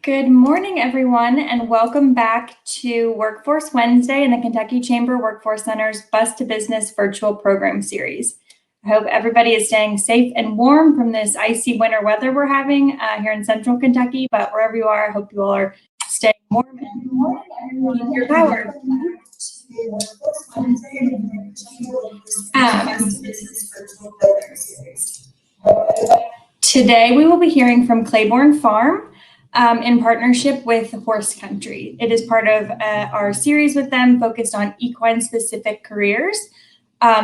Good morning, everyone, and welcome back to Workforce Wednesday in the Kentucky Chamber Workforce Center's Bus to Business virtual program series. I hope everybody is staying safe and warm from this icy winter weather we're having here in central Kentucky, but wherever you are, I hope you all are staying warm and keep your power. Today, we will be hearing from Claiborne Farm in partnership with Horse Country. It is part of our series with them focused on equine-specific careers.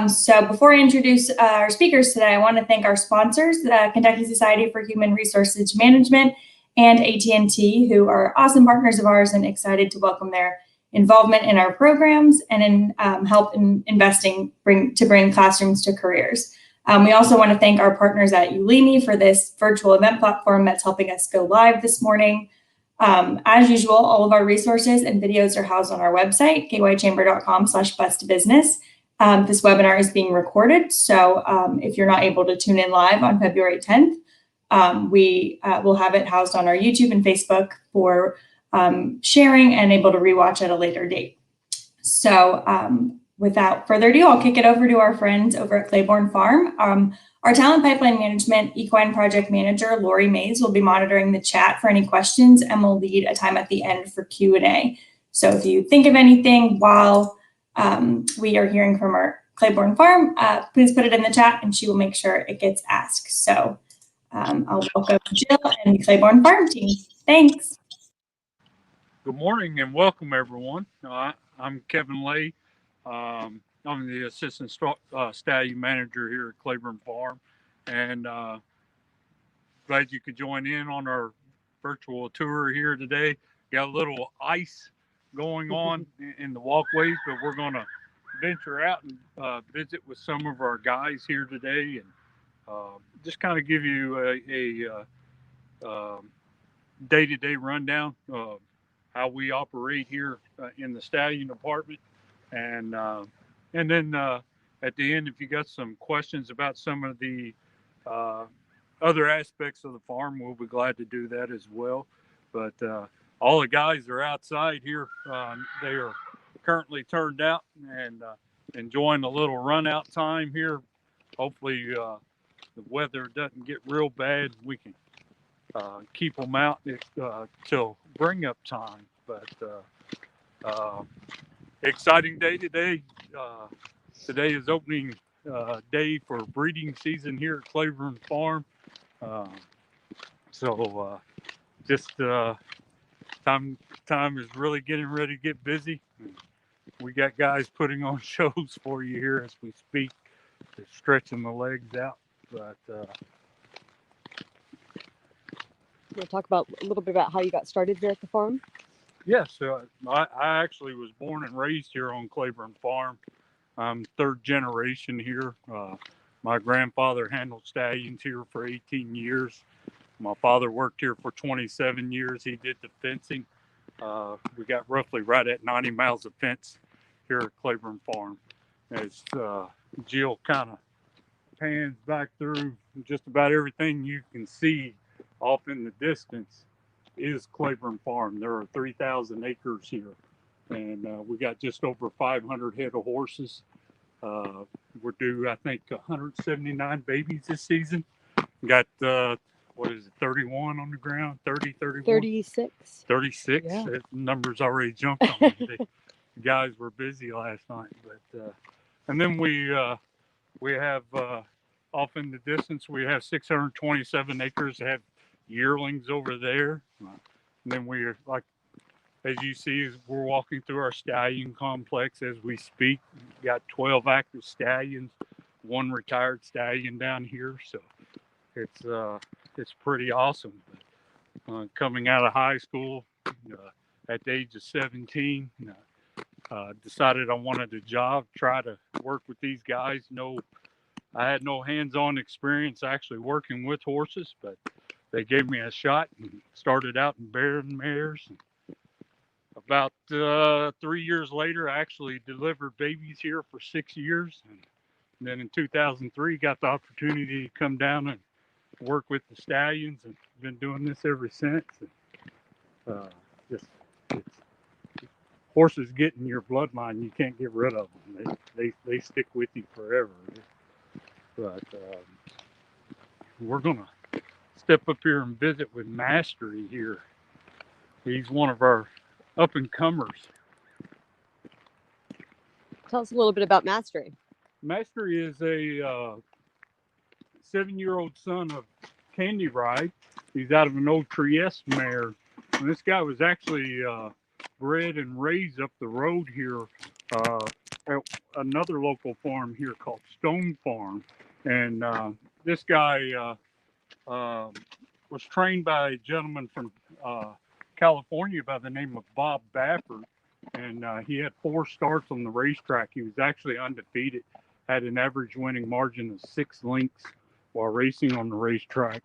So before I introduce our speakers today, I want to thank our sponsors, the Kentucky Society for Human Resources Management and AT&T, who are awesome partners of ours and excited to welcome their involvement in our programs and in help in investing to bring classrooms to careers. We also want to thank our partners at Udemy for this virtual event platform that's helping us go live this morning. As usual, all of our resources and videos are housed on our website, kychamber.com/bus2business. This webinar is being recorded, so if you're not able to tune in live on February 10th, we will have it housed on our YouTube and Facebook for sharing and able to rewatch at a later date. So without further ado, I'll kick it over to our friends over at Claiborne Farm. Our Talent Pipeline Management Equine Project Manager, Lori Mays, will be monitoring the chat for any questions and will lead a time at the end for Q&A. So if you think of anything while we are hearing from our Claiborne Farm, please put it in the chat and she will make sure it gets asked. So I'll welcome Jill and the Claiborne Farm team. Thanks. Good morning and welcome, everyone. I'm Kevin Lay. I'm the Assistant Stallion Manager here at Claiborne Farm, and glad you could join in on our virtual tour here today. Got a little ice going on in the walkways, but we're going to venture out and visit with some of our guys here today and just kind of give you a day-to-day rundown of how we operate here in the stallion department. And then at the end, if you got some questions about some of the other aspects of the farm, we'll be glad to do that as well. But all the guys are outside here. They are currently turned out and enjoying a little run out time here. Hopefully the weather doesn't get real bad. We can keep them out till bring up time. But exciting day today. Today is opening day for breeding season here at Claiborne Farm. So just time is really getting ready to get busy. We got guys putting on shows for you here as we speak. They're stretching the legs out. But we'll talk about a little bit about how you got started here at the farm. Yes, I actually was born and raised here on Claiborne Farm. I'm third generation here. My grandfather handled stallions here for 18 years. My father worked here for 27 years. He did the fencing. We got roughly right at 90 miles of fence here at Claiborne Farm. As Jill kind of pans back through, just about everything you can see off in the distance is Claiborne Farm. There are 3,000 acres here, and we got just over 500 head of horses. We're due, I think, 179 babies this season. Got, 31 on the ground, 30, 31? 36. 36. Yeah. That number's already jumped on me. The guys were busy last night. But and then we have, off in the distance, we have 627 acres that have yearlings over there. And then we're, like, as you see, we're walking through our stallion complex as we speak. We've got 12 active stallions, one retired stallion down here. So it's pretty awesome. Coming out of high school at the age of 17, decided I wanted a job, try to work with these guys. I had no hands-on experience actually working with horses, but they gave me a shot and started out in bear and mares. About 3 years later, I actually delivered babies here for 6 years. And then in 2003, got the opportunity to come down and work with the stallions, and been doing this ever since. And just it's, horses get in your bloodline. You can't get rid of them. They stick with you forever. But we're gonna step up here and visit with Mastery here. He's one of our up and comers. Tell us a little bit about Mastery. Mastery is a 7-year-old son of Candy Ride. He's out of an old Trieste mare. And this guy was actually bred and raised up the road here at another local farm here called Stone Farm. And this guy was trained by a gentleman from California by the name of Bob Baffert. And he had 4 starts on the racetrack. He was actually undefeated, had an average winning margin of 6 lengths while racing on the racetrack.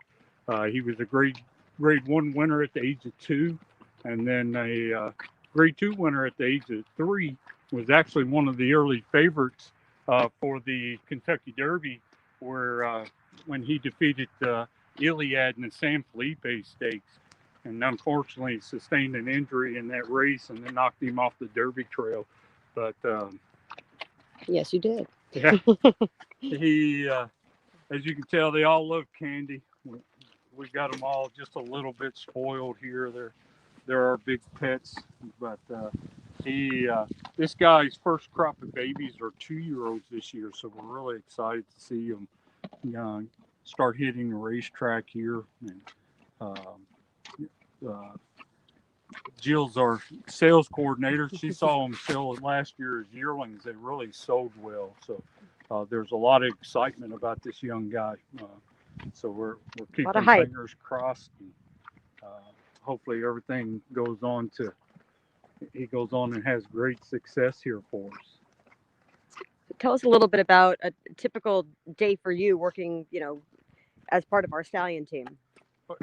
He was a grade 1 winner at the age of 2, and then a grade 2 winner at the age of 3. Was actually one of the early favorites for the Kentucky Derby, where when he defeated Iliad in the San Felipe Stakes, and unfortunately sustained an injury in that race and then knocked him off the Derby trail. But Yes, you did. yeah, he, as you can tell, they all love Candy. We got them all just a little bit spoiled here. They're our big pets, but this guy's first crop of babies are 2-year-olds this year, so we're really excited to see him start hitting the racetrack here. And Jill's our sales coordinator. She saw them sell last year as yearlings. They really sold well, so there's a lot of excitement about this young guy. So we're keeping fingers crossed. And, hopefully everything goes on and has great success here for us. Tell us a little bit about a typical day for you working, as part of our stallion team.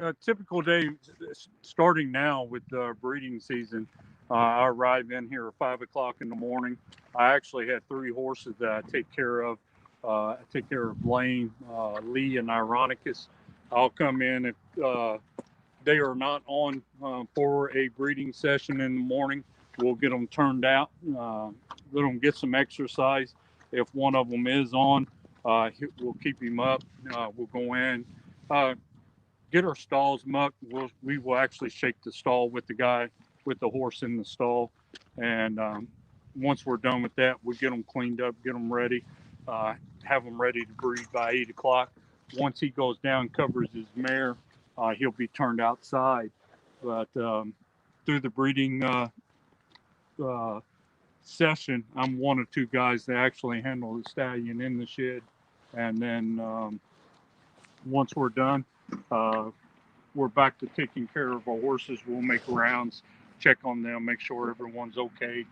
A typical day starting now with the breeding season. I arrive in here at 5 o'clock in the morning. I actually had 3 horses that I take care of. I take care of Blaine, Lee, and Ironicus. I'll come in if they are not on for a breeding session in the morning. We'll get them turned out, let them get some exercise. If one of them is on, we'll keep him up. We'll go in, get our stalls mucked. We will actually shake the stall with the horse in the stall. And once we're done with that, we get them cleaned up, get them ready, have them ready to breed by 8 o'clock. Once he goes down, covers his mare, he'll be turned outside. But through the breeding session, I'm one of 2 guys that actually handle the stallion in the shed. And then once we're done, we're back to taking care of our horses. We'll make rounds, check on them, make sure everyone's okay.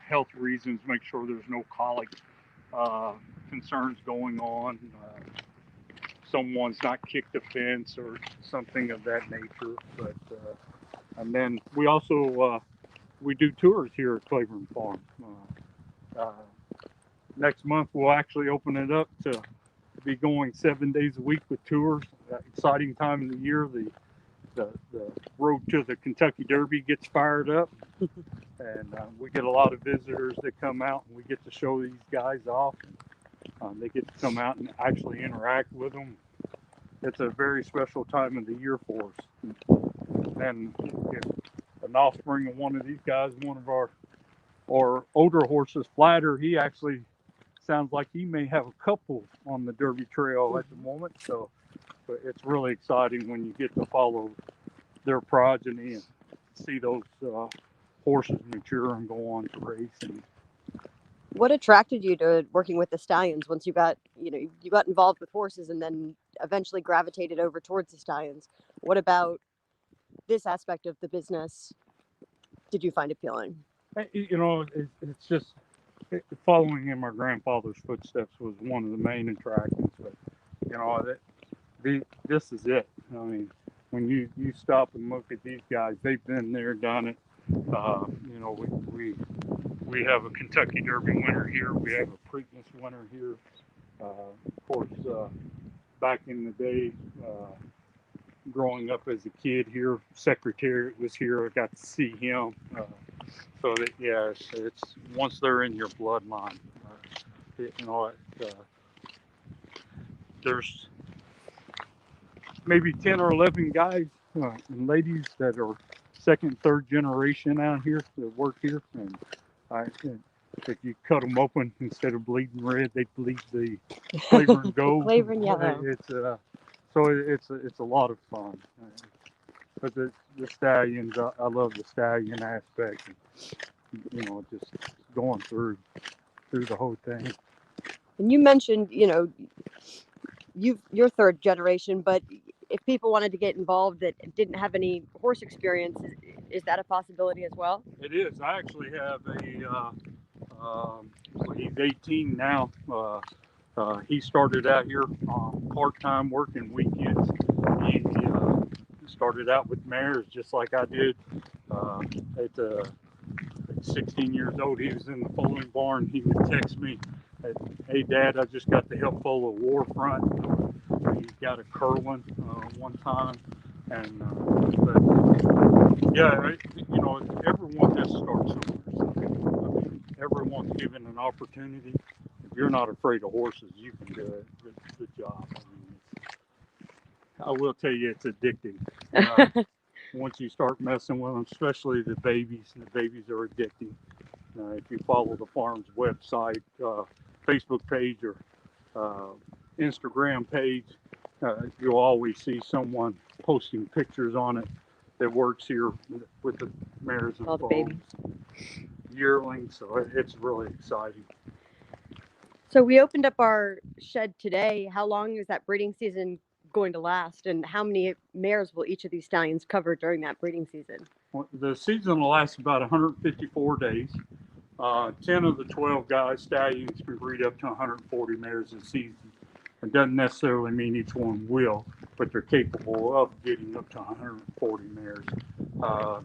Health reasons, make sure there's no colic concerns going on. Someone's not kicked a fence or something of that nature. But and then we also we do tours here at Claiborne Farm. Next month we'll actually open it up to be going 7 days a week with tours. Exciting time of the year. The road to the Kentucky Derby gets fired up, and we get a lot of visitors that come out, and we get to show these guys off. They get to come out and actually interact with them. It's a very special time of the year for us. And an offspring of one of these guys, one of our older horses, Flatter, he actually sounds like he may have a couple on the Derby trail at the moment. So but it's really exciting when you get to follow their progeny and see those horses mature and go on to racing. What attracted you to working with the stallions once you got involved with horses and then eventually gravitated over towards the stallions? What about this aspect of the business did you find appealing? It's just following in my grandfather's footsteps was one of the main attractions. But this is it. I mean, when you stop and look at these guys, they've been there, done it. We have a Kentucky Derby winner here. We have a Preakness winner here. Of course, back in the day, growing up as a kid here. Secretariat was here. I got to see him. So that, yeah, it's once they're in your bloodline, there's maybe 10 or 11 guys and ladies that are second, third generation out here that work here. And if you cut them open, instead of bleeding red, they bleed the Claiborne gold. Claiborne yellow. It's a lot of fun. But the stallions, I love the stallion aspect. And, just going through the whole thing. And you mentioned, you're third generation, but if people wanted to get involved that didn't have any horse experience, is that a possibility as well? It is. I actually have he's 18 now. He started out here part-time working weekends. He started out with mares just like I did. At 16 years old, he was in the foaling barn. He would text me, "Hey, Dad, I just got the help full of Warfront." He got a curling one time, and but yeah, everyone has to start somewhere. Everyone's given an opportunity. If you're not afraid of horses, you can do it. Good job. I will tell you, it's addicting. Once you start messing with them, especially the babies are addicting. If you follow the farm's website, Facebook page, or Instagram page, you'll always see someone posting pictures on it that works here with the mares and all the foals, babies, yearlings. So it's really exciting. So we opened up our shed today. How long is that breeding season going to last, and how many mares will each of these stallions cover during that breeding season? Well, the season will last about 154 days. 10 of the 12 stallions can breed up to 140 mares a season. It doesn't necessarily mean each one will, but they're capable of getting up to 140 mares. A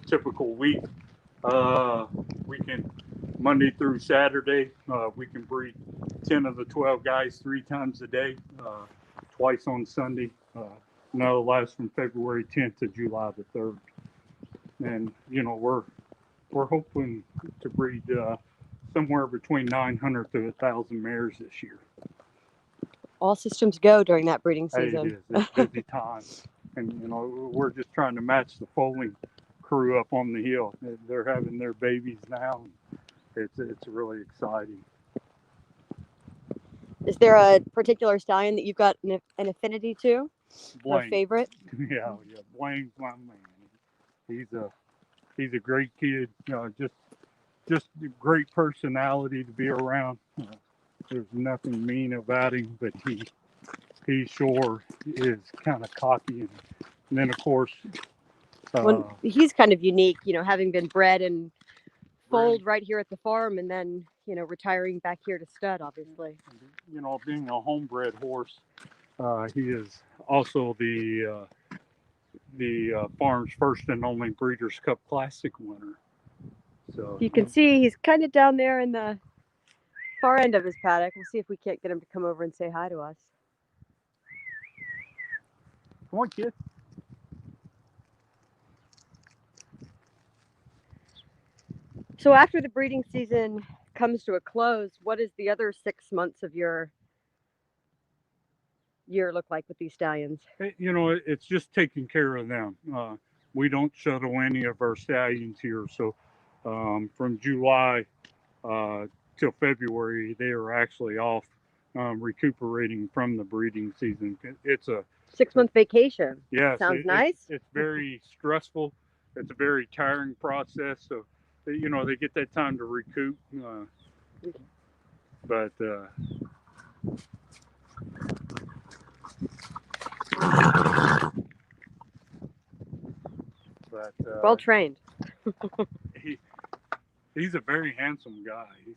typical week, we can, Monday through Saturday, we can breed 10 of the 12 guys 3 times a day, twice on Sunday. That'll last from February 10th to July the 3rd. And, we're hoping to breed somewhere between 900 to 1,000 mares this year. All systems go during that breeding season. It is. It's busy time. And, we're just trying to match the foaling crew up on the hill. They're having their babies now. It's really exciting. Is there a particular stallion that you've got an affinity to? Blaine. Or favorite? Yeah. Blaine's my man. He's a great kid. Just a great personality to be around. There's nothing mean about him, but he sure is kind of cocky. And then, of course, he's kind of unique, having been bred and foaled right here at the farm, and then retiring back here to stud, obviously. Being a homebred horse, he is also the farm's first and only Breeders' Cup Classic winner. So you can see he's kind of down there in the far end of his paddock. We'll see if we can't get him to come over and say hi to us. Come on, kid. So after the breeding season comes to a close, what does the other 6 months of your year look like with these stallions? It's just taking care of them. We don't shuttle any of our stallions here, so from July till February, they are actually off recuperating from the breeding season. It's a 6-month vacation. Yeah, sounds nice. It's very stressful. It's a very tiring process. So, they get that time to recoup. But well trained. He's a very handsome guy. He's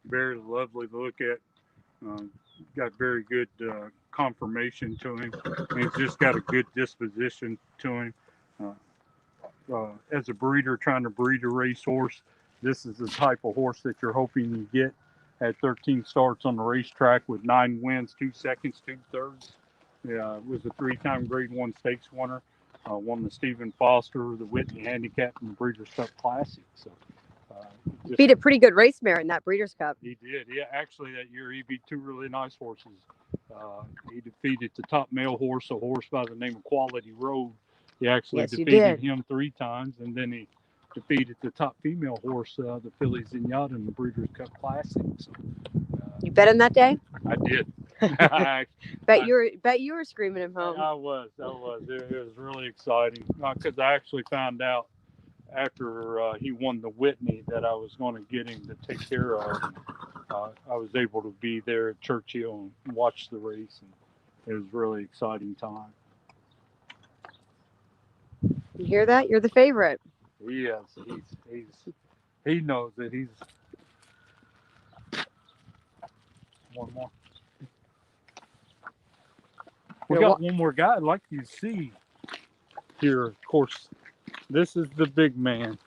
very lovely to look at. Got very good conformation to him. And he's just got a good disposition to him. As a breeder trying to breed a racehorse, this is the type of horse that you're hoping you get. Had 13 starts on the racetrack with 9 wins, 2 seconds, 2 thirds. Yeah, was a 3-time Grade 1 stakes winner. Won the Stephen Foster, the Whitney Handicap, and the Breeders' Cup Classic. So Beat a pretty good race mare in that Breeders' Cup. He did. Yeah, actually that year he beat 2 really nice horses. He defeated the top male horse, a horse by the name of Quality Road. He actually defeated him 3 times, and then he defeated the top female horse, the Filly Zenyatta, in the Breeders' Cup Classic. So, you bet on that day? I did. Bet you were screaming him home. I was. It was really exciting because I actually found out after he won the Whitney that I was going to get him to take care of. I was able to be there at Churchill and watch the race, and it was a really exciting time. You hear that? You're the favorite. He is. He knows that he's. One more. We got one more guy I'd like you to see here. Of course, this is the big man.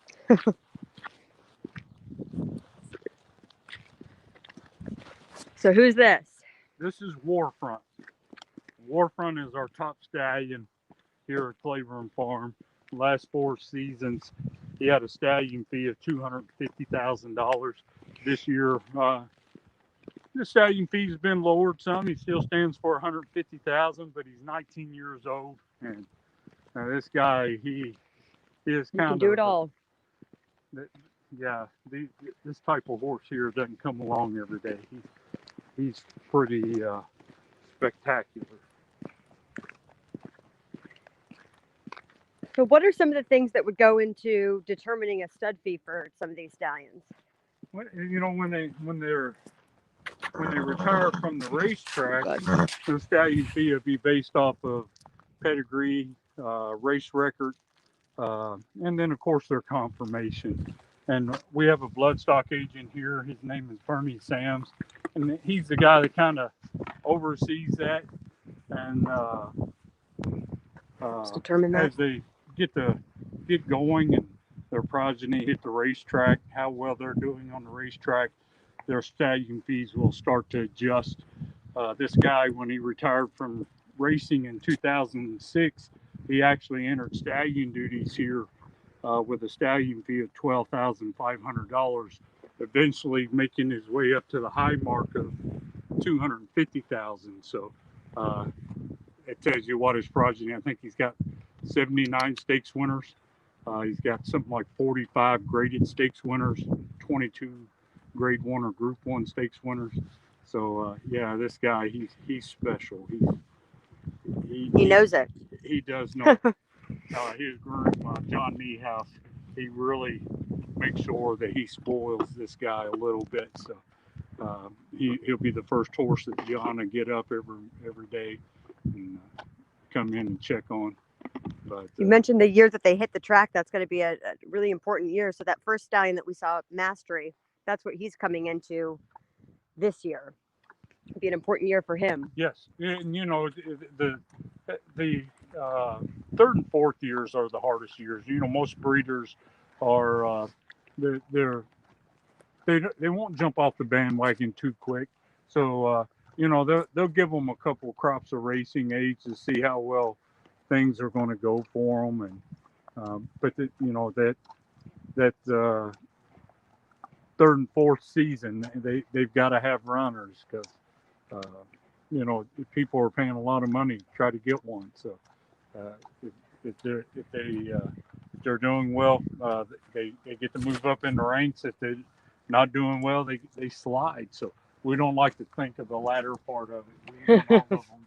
So who's this? This is Warfront. Warfront is our top stallion here at Claiborne Farm. Last 4 seasons, he had a stallion fee of $250,000. This year, the stallion fee has been lowered some. He still stands for $150,000, but he's 19 years old, and this guy, he is kind of. Can do it all. Yeah, this type of horse here doesn't come along every day. He's pretty spectacular. So what are some of the things that would go into determining a stud fee for some of these stallions? When they retire from the racetrack, the stallion fee will be based off of pedigree, race record, and then of course their conformation. And we have a bloodstock agent here. His name is Bernie Sams, and he's the guy that kind of oversees that. And determine that as they get going and their progeny hit the racetrack, how well they're doing on the racetrack, their stallion fees will start to adjust. This guy, when he retired from racing in 2006, he actually entered stallion duties here with a stallion fee of $12,500, eventually making his way up to the high mark of $250,000. So it tells you what his progeny. I think he's got 79 stakes winners. He's got something like 45 graded stakes winners, 22 Grade 1 or Group 1 stakes winners. So yeah, this guy, he's special. He knows it. He does know. His groom, John Niehaus, he really makes sure that he spoils this guy a little bit. So he'll be the first horse that Gianna get up every day and come in and check on. But you mentioned the year that they hit the track. That's going to be a really important year. So that first stallion that we saw, Mastery, that's what he's coming into this year. It'll be an important year for him. Yes, and the third and fourth years are the hardest years. Most breeders are they won't jump off the bandwagon too quick. So they'll give them a couple of crops of racing age to see how well things are going to go for them. And but that third and fourth season, they've got to have runners because people are paying a lot of money to try to get one. So if they're doing well, they get to move up in the ranks. If they're not doing well, they slide. So we don't like to think of the latter part of it. We want all of them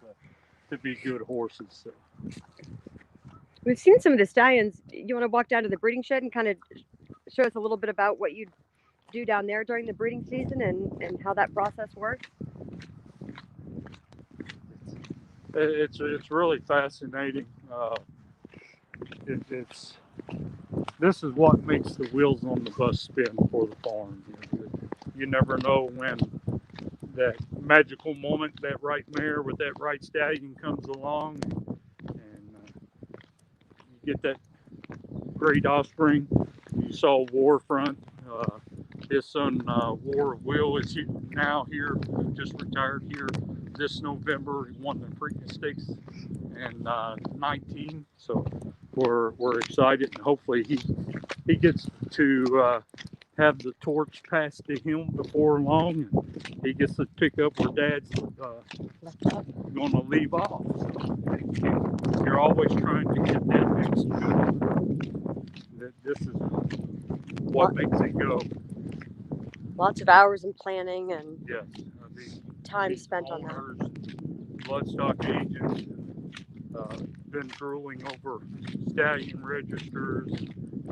to be good horses. So. We've seen some of the stallions. You want to walk down to the breeding shed and kind of show us a little bit about what you do down there during the breeding season and how that process works? It's really fascinating. This is what makes the wheels on the bus spin for the farm. You never know when that magical moment, that right mare with that right stallion comes along, and you get that great offspring. You saw Warfront. His son Will is now here, just retired here this November. He won the Preakness Stakes in 19, so we're excited, and hopefully he gets to have the torch passed to him before long, and he gets to pick up where Dad's going to leave off. So you're always trying to get that next good. This is what makes it go. Lots of hours in planning and Yes, time spent on that. owners, bloodstock agents, been drooling over stallion registers,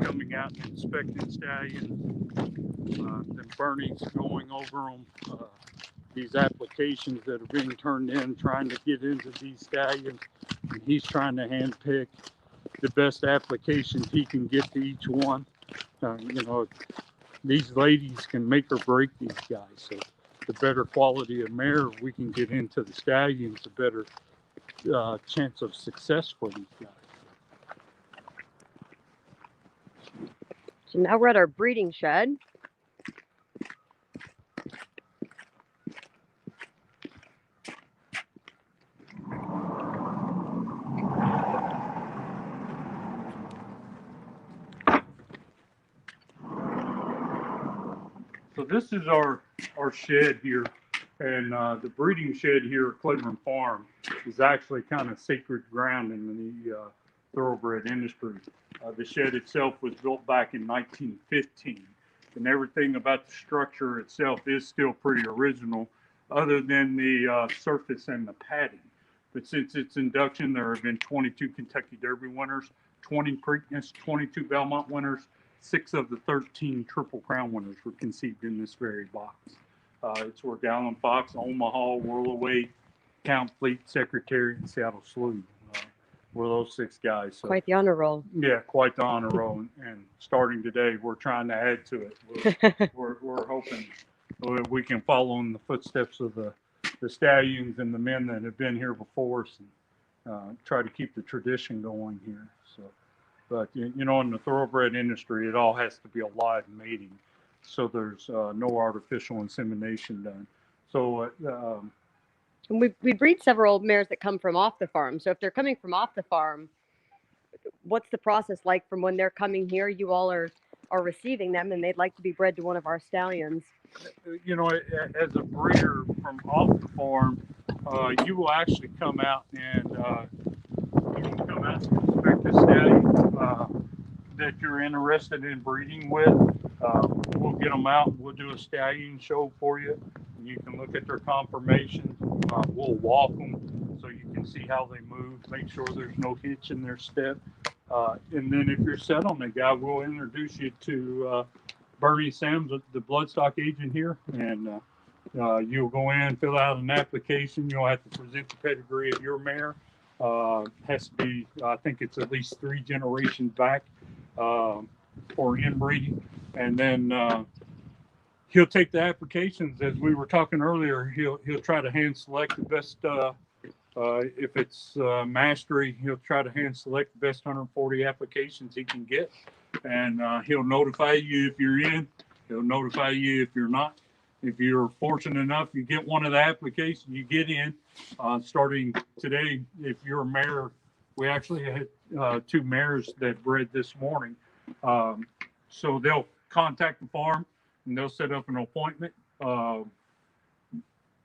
coming out and inspecting stallions, then Bernie's going over them, these applications that are being turned in, trying to get into these stallions, and he's trying to handpick the best applications he can get to each one. These ladies can make or break these guys, so the better quality of mare we can get into the stallions, the better chance of success for these guys. So now we're at our breeding shed. So this is our shed here, and the breeding shed here at Claiborne Farm is actually kind of sacred ground in the thoroughbred industry. The shed itself was built back in 1915, and everything about the structure itself is still pretty original, other than the surface and the padding. But since its induction, there have been 22 Kentucky Derby winners, 20 Preakness, 22 Belmont winners. 6 of the 13 Triple Crown winners were conceived in this very box. It's where Dallin Fox, Omaha, Whirlaway, Count Fleet, Secretary, and Seattle Slew were those 6 guys. So, Quite the honor roll. yeah, quite the honor roll. And starting today, we're trying to add to it. We're hoping we can follow in the footsteps of the stallions and the men that have been here before us, and try to keep the tradition going here. So. But, in the thoroughbred industry, it all has to be a live mating. So there's no artificial insemination done. So And we breed several mares that come from off the farm. So if they're coming from off the farm, what's the process like from when they're coming here? You all are receiving them, and they'd like to be bred to one of our stallions. As a breeder from off the farm, you will actually come out and inspect the stallion that you're interested in breeding with. We'll get them out. We'll do a stallion show for you. You can look at their conformation. We'll walk them so you can see how they move. Make sure there's no hitch in their step. And then if you're set on the guy, we'll introduce you to Bernie Sams, the bloodstock agent here, and you'll go in, fill out an application. You'll have to present the pedigree of your mare. Has to be, I think it's at least 3 generations back for inbreeding. And then he'll take the applications, as we were talking earlier. He'll try to hand select the best. If it's mastery, he'll try to hand select the best 140 applications he can get, and he'll notify you if you're in. He'll notify you if you're not. If you're fortunate enough, you get one of the applications, you get in. Starting today, if you're a mare, we actually had 2 mares that bred this morning. So they'll contact the farm and they'll set up an appointment.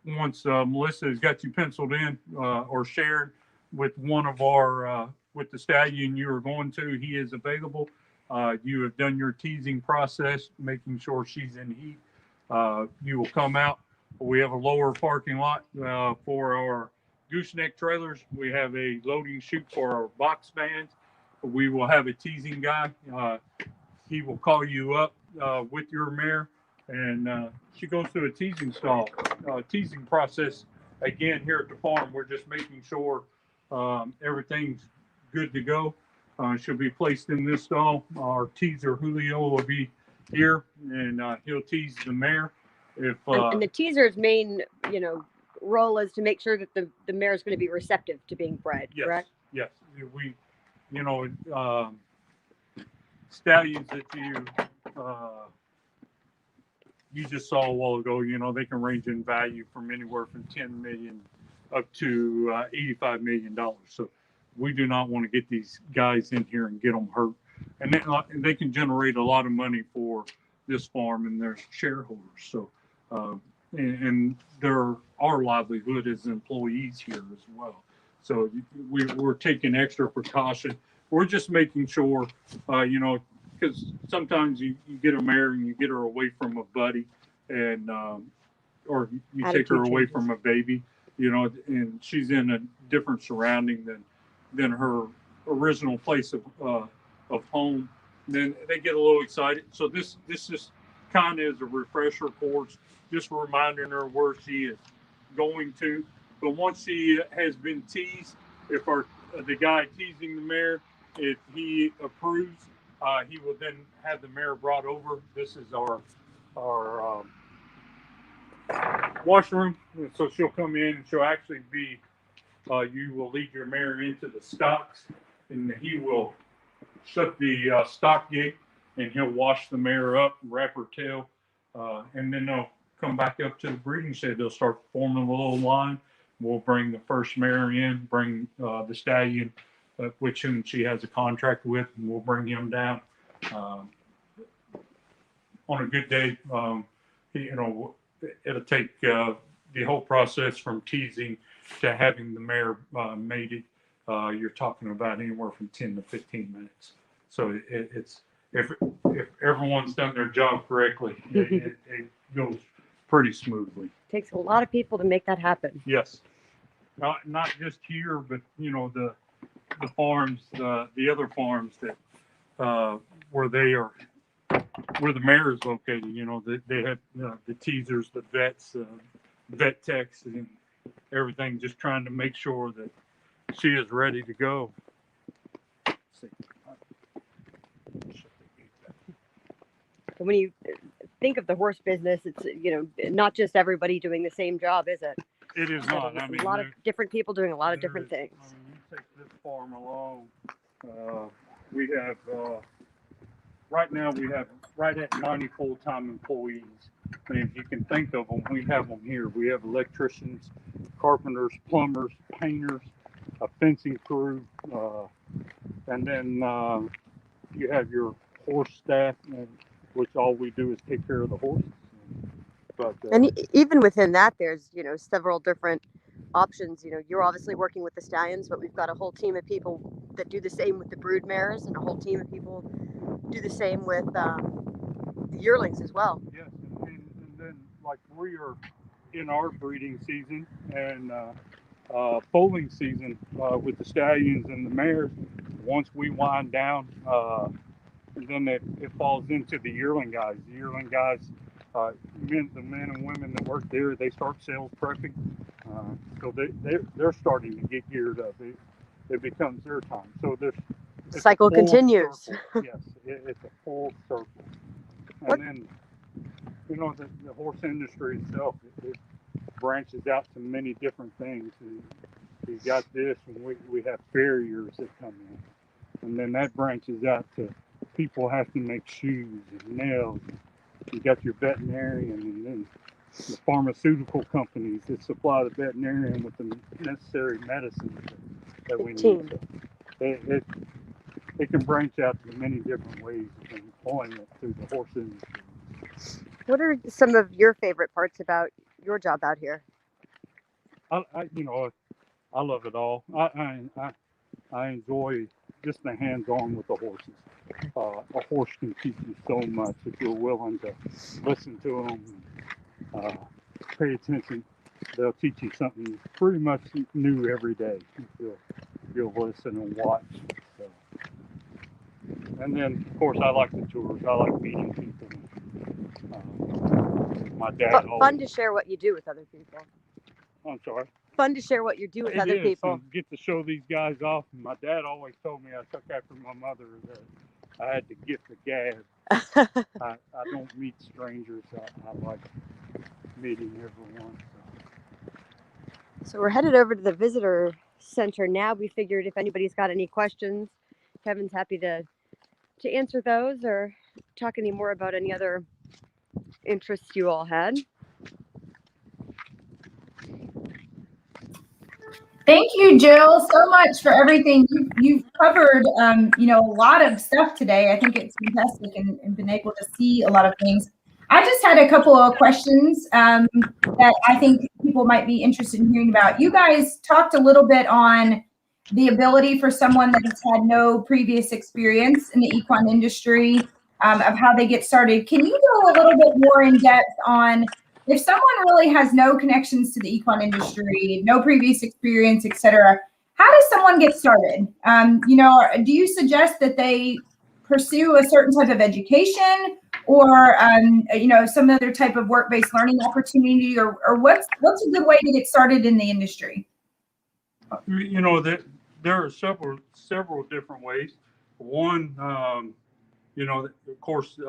Once Melissa has got you penciled in or shared with one of our, with the stallion you are going to, he is available. You have done your teasing process, making sure she's in heat. You will come out. We have a lower parking lot for our gooseneck trailers. We have a loading chute for our box vans. We will have a teasing guy. He will call you up with your mare, and she goes through a teasing stall. Teasing process, again, here at the farm, we're just making sure everything's good to go. She'll be placed in this stall. Our teaser, Julio, will be here, and he'll tease the mare. And the teaser's main, role is to make sure that the mare is going to be receptive to being bred, yes, correct? Yes. We, stallions that you you just saw a while ago, they can range in value from anywhere from 10 million up to $85 million. So we do not want to get these guys in here and get them hurt. And they can generate a lot of money for this farm and their shareholders. So, and they're our livelihood as employees here as well. So we're taking extra precaution. We're just making sure, because sometimes you get a mare and you get her away from a buddy, and or you take her away from a baby, and she's in a different surrounding than her original place of home. Then they get a little excited. So this just kind of is a refresher course, just reminding her where she is going to. But once she has been teased, if the guy teasing the mare, if he approves, he will then have the mare brought over. This is our washroom. So she'll come in and she'll actually be, you will lead your mare into the stocks, and he will shut the stock gate, and he'll wash the mare up, wrap her tail, and then they'll come back up to the breeding shed. They'll start forming a little line. We'll bring the first mare in, bring the stallion, which whom she has a contract with, and we'll bring him down. On a good day, it'll take the whole process from teasing to having the mare mated. You're talking about anywhere from 10 to 15 minutes. So it's if everyone's done their job correctly, it goes pretty smoothly. Takes a lot of people to make that happen. Yes, not just here, but the farms, the other farms that where the mare is located. They have the teasers, the vets, vet techs, and everything, just trying to make sure that she is ready to go. When you think of the horse business, it's not just everybody doing the same job, is it? It is not. I mean, a lot of different people doing a lot of different things. You take this farm along. We have right now we have right at 90 full-time employees. And if you can think of them, we have them here. We have electricians, carpenters, plumbers, painters, a fencing crew, and then you have your horse staff, which all we do is take care of the horses. But and even within that, there's several different options. You're obviously working with the stallions, but we've got a whole team of people that do the same with the brood mares, and a whole team of people do the same with the yearlings as well. Yes, and then like we are in our breeding season and foaling season with the stallions and the mares. Once we wind down, then it falls into the yearling guys. The yearling guys, the men and women that work there, they start sales prepping. So they're starting to get geared up. It becomes their time. So the cycle continues. Yes, it's a full circle. And then, the horse industry itself, it branches out to many different things. You got this, and we have farriers that come in. And then that branches out to people have to make shoes and nails. You got your veterinarian, and then the pharmaceutical companies that supply the veterinarian with the necessary medicines that we need. So it can branch out to many different ways of employment through the horse industry. What are some of your favorite parts about your job out here? I love it all. I enjoy just the hands-on with the horses. A horse can teach you so much if you're willing to listen to them, pay attention. They'll teach you something pretty much new every day if you'll listen and watch. So. And then, of course, I like the tours. I like meeting people. My dad. Fun to share what you do with other people. I'm sorry. Fun to share what you do with other people. Get to show these guys off. My dad always told me I took after my mother that I had to gift the gab. I don't meet strangers. I like meeting everyone. So we're headed over to the visitor center now. We figured if anybody's got any questions, Kevin's happy to answer those or talk any more about any other interests you all had. Thank you, Jill, so much for everything. You've covered, a lot of stuff today. I think it's fantastic and been able to see a lot of things. I just had a couple of questions that I think people might be interested in hearing about. You guys talked a little bit on the ability for someone that's had no previous experience in the equine industry of how they get started. Can you go a little bit more in depth on if someone really has no connections to the equine industry, no previous experience, et cetera, how does someone get started? Do you suggest that they pursue a certain type of education or, some other type of work-based learning opportunity, or what's a good way to get started in the industry? There are several different ways. One, of course,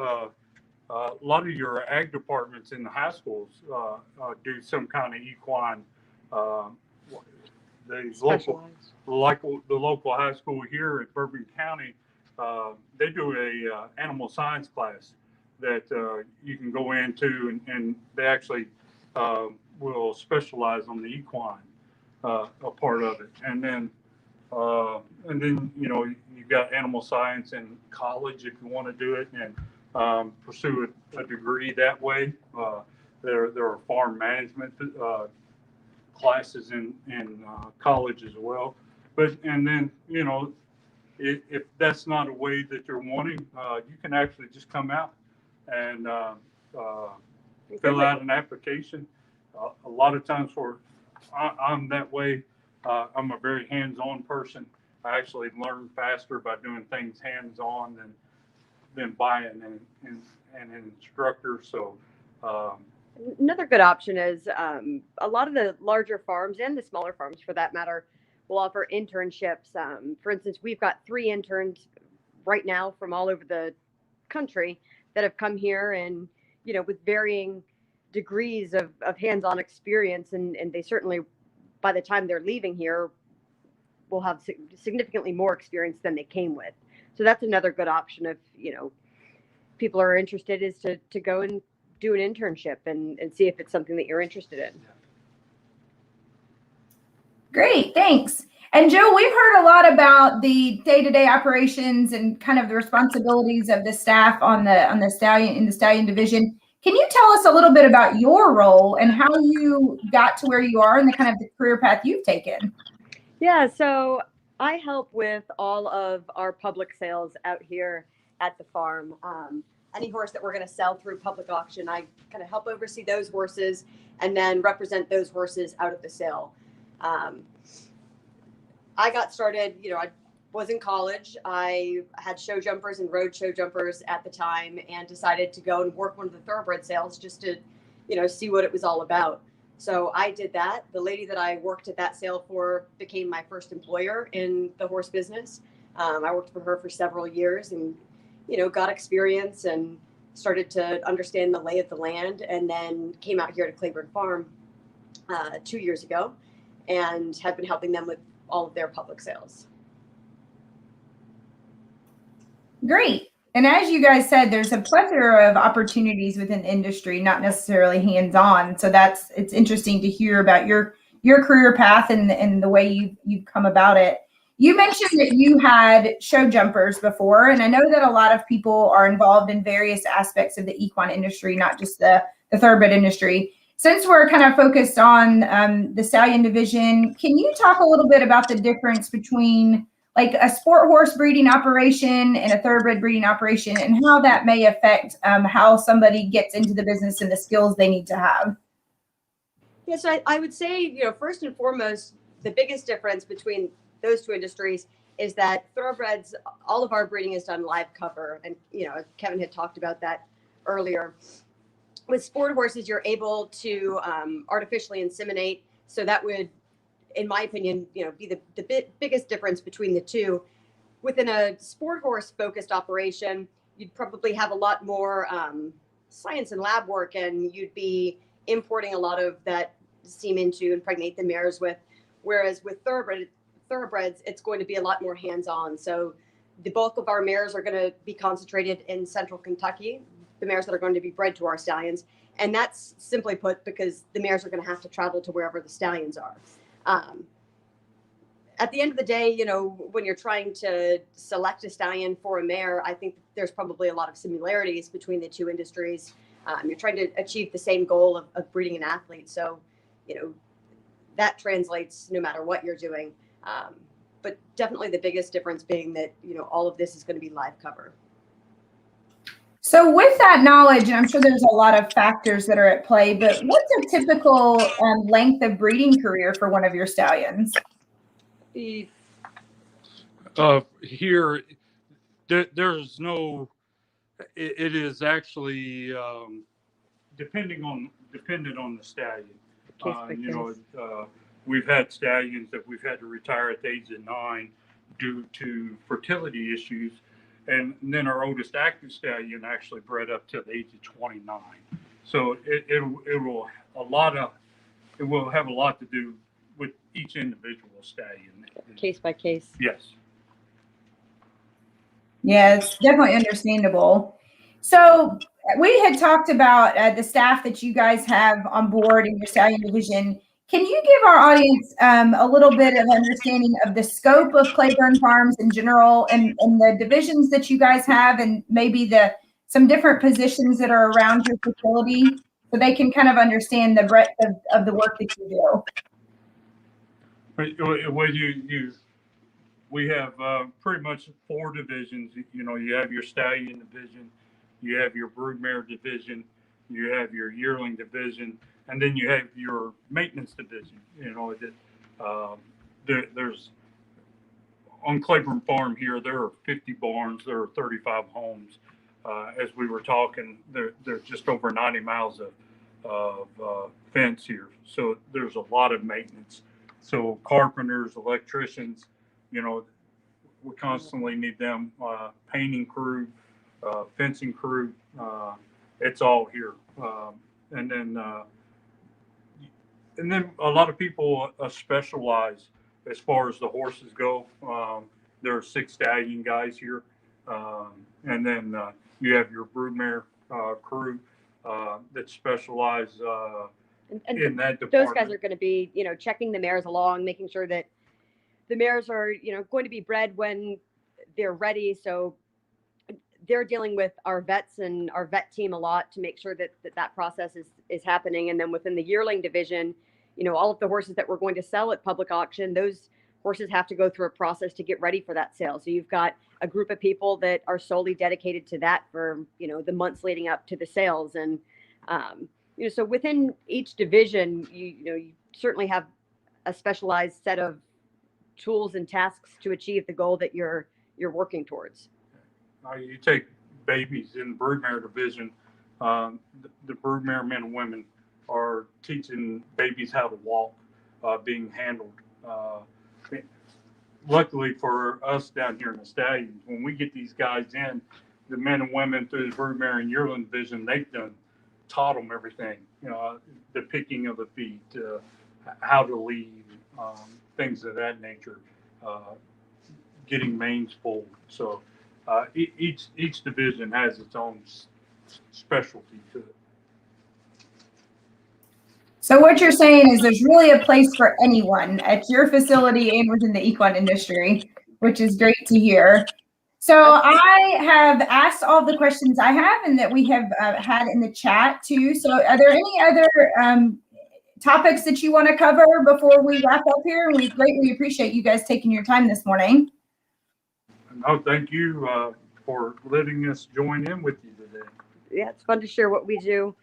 a lot of your ag departments in the high schools do some kind of equine. The local high school here at Bourbon County, they do a animal science class that you can go into, and they actually will specialize on the equine a part of it, and then you've got animal science in college if you want to do it, and pursue a degree that way. There are farm management classes in college as well. If that's not a way that you're wanting, you can actually just come out and fill out an application. A lot of times I'm that way. I'm a very hands-on person. I actually learn faster by doing things hands-on than buying an instructor. So another good option is a lot of the larger farms and the smaller farms, for that matter, will offer internships. For instance, we've got 3 interns right now from all over the country that have come here, and with varying degrees of hands-on experience, and they certainly, by the time they're leaving here, will have significantly more experience than they came with. So that's another good option if people are interested, is to go and do an internship and see if it's something that you're interested in. Great, thanks. And Joe, we've heard a lot about the day-to-day operations and kind of the responsibilities of the staff on the stallion division. Can you tell us a little bit about your role and how you got to where you are and the kind of the career path you've taken? Yeah, so I help with all of our public sales out here at the farm. Any horse that we're going to sell through public auction, I kind of help oversee those horses and then represent those horses out of the sale. I got started, I was in college. I had show jumpers and rode show jumpers at the time, and decided to go and work one of the thoroughbred sales just to, see what it was all about. So I did that. The lady that I worked at that sale for became my first employer in the horse business. I worked for her for several years and, got experience and started to understand the lay of the land, and then came out here to Claiborne Farm 2 years ago and have been helping them with all of their public sales. Great. And as you guys said, there's a plethora of opportunities within the industry, not necessarily hands-on. So it's interesting to hear about your career path and the way you've come about it. You mentioned that you had show jumpers before, and I know that a lot of people are involved in various aspects of the equine industry, not just the thoroughbred industry. Since we're kind of focused on the stallion division, can you talk a little bit about the difference between like a sport horse breeding operation and a thoroughbred breeding operation, and how that may affect how somebody gets into the business and the skills they need to have? Yeah, so I would say, first and foremost, the biggest difference between those two industries is that thoroughbreds, all of our breeding is done live cover. And, Kevin had talked about that earlier. With sport horses, you're able to artificially inseminate. So that would, in my opinion, be the biggest difference between the two. Within a sport horse focused operation, you'd probably have a lot more science and lab work, and you'd be importing a lot of that semen to impregnate the mares with. Whereas with thoroughbreds, it's going to be a lot more hands-on. So the bulk of our mares are going to be concentrated in central Kentucky, the mares that are going to be bred to our stallions. And that's simply put because the mares are going to have to travel to wherever the stallions are. At the end of the day, you know, when you're trying to select a stallion for a mare, I think there's probably a lot of similarities between the two industries. You're trying to achieve the same goal of breeding an athlete. So, you know, that translates no matter what you're doing. But definitely the biggest difference being that, you know, all of this is going to be live cover. So with that knowledge, and I'm sure there's a lot of factors that are at play, but what's a typical length of breeding career for one of your stallions? Here, there's no. It is actually dependent on the stallion. You know, we've had stallions that we've had to retire at the age of 9 due to fertility issues, and then our oldest active stallion actually bred up to the age of 29. So it will have a lot to do with each individual stallion. Case by case. Yes. Yeah, it's definitely understandable. So we had talked about the staff that you guys have on board in your stallion division. Can you give our audience a little bit of understanding of the scope of Claiborne Farms in general and the divisions that you guys have, and maybe some different positions that are around your facility, so they can kind of understand the breadth of the work that you do? We have pretty much 4 divisions. You know, you have your stallion division, you have your broodmare division, you have your yearling division, and then you have your maintenance division. You know, there's on Claiborne Farm here, there are 50 barns, there are 35 homes. As we were talking, there's just over 90 miles of fence here, so there's a lot of maintenance. So carpenters, electricians, you know, we constantly need them, painting crew, fencing crew, it's all here. And then a lot of people specialize as far as the horses go. There are 6 stallion guys here. And then you have your broodmare crew that specialize in that department. Those guys are going to be, you know, checking the mares along, making sure that the mares are, you know, going to be bred when they're ready. So they're dealing with our vets and our vet team a lot to make sure that process is happening. And then within the yearling division, you know, all of the horses that we're going to sell at public auction, those horses have to go through a process to get ready for that sale. So you've got a group of people that are solely dedicated to that for, you know, the months leading up to the sales. And, you know, so within each division, you certainly have a specialized set of tools and tasks to achieve the goal that you're working towards. You take babies in the broodmare division, the broodmare men and women are teaching babies how to walk, being handled. Luckily for us down here in the stallions, when we get these guys in, the men and women through the broodmare and yearling division, they've taught them everything, you know, the picking of the feet, how to lead, things of that nature, getting manes full. So each division has its own specialty to it. So what you're saying is there's really a place for anyone at your facility and within the equine industry, which is great to hear. So I have asked all the questions I have and that we have had in the chat too. So are there any other topics that you want to cover before we wrap up here? And we greatly appreciate you guys taking your time this morning. No, thank you for letting us join in with you today. Yeah, it's fun to share what we do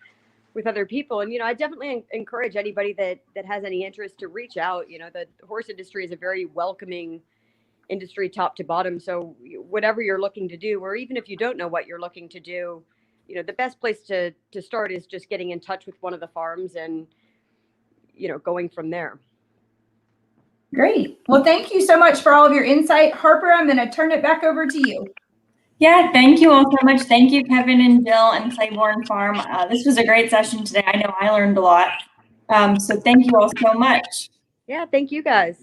with other people. And, you know, I definitely encourage anybody that has any interest to reach out. You know, the horse industry is a very welcoming industry top to bottom. So whatever you're looking to do, or even if you don't know what you're looking to do, you know, the best place to start is just getting in touch with one of the farms and, you know, going from there. Great. Well, thank you so much for all of your insight. Harper, I'm going to turn it back over to you. Yeah, thank you all so much. Thank you, Kevin and Jill and Claiborne Farm. This was a great session today. I know I learned a lot. So thank you all so much. Yeah, thank you guys.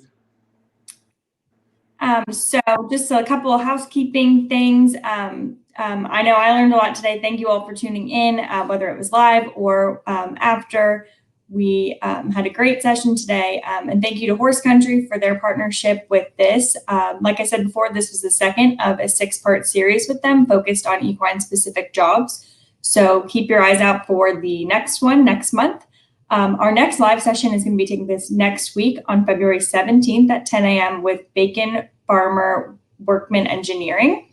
So just a couple of housekeeping things. I know I learned a lot today. Thank you all for tuning in, whether it was live or after. We had a great session today. And thank you to Horse Country for their partnership with this. Like I said before, this was the second of a 6-part series with them focused on equine specific jobs. So keep your eyes out for the next one next month. Our next live session is going to be taking place next week on February 17th at 10 a.m. with Bacon Farmer Workman Engineering.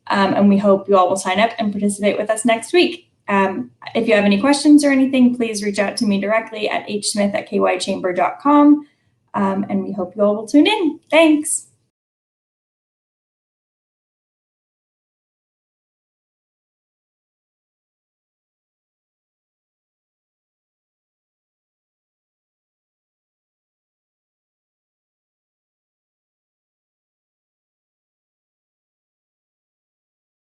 And we hope you all will sign up and participate with us next week. If you have any questions or anything, please reach out to me directly at hsmith@kychamber.com. And we hope you all will tune in. Thanks.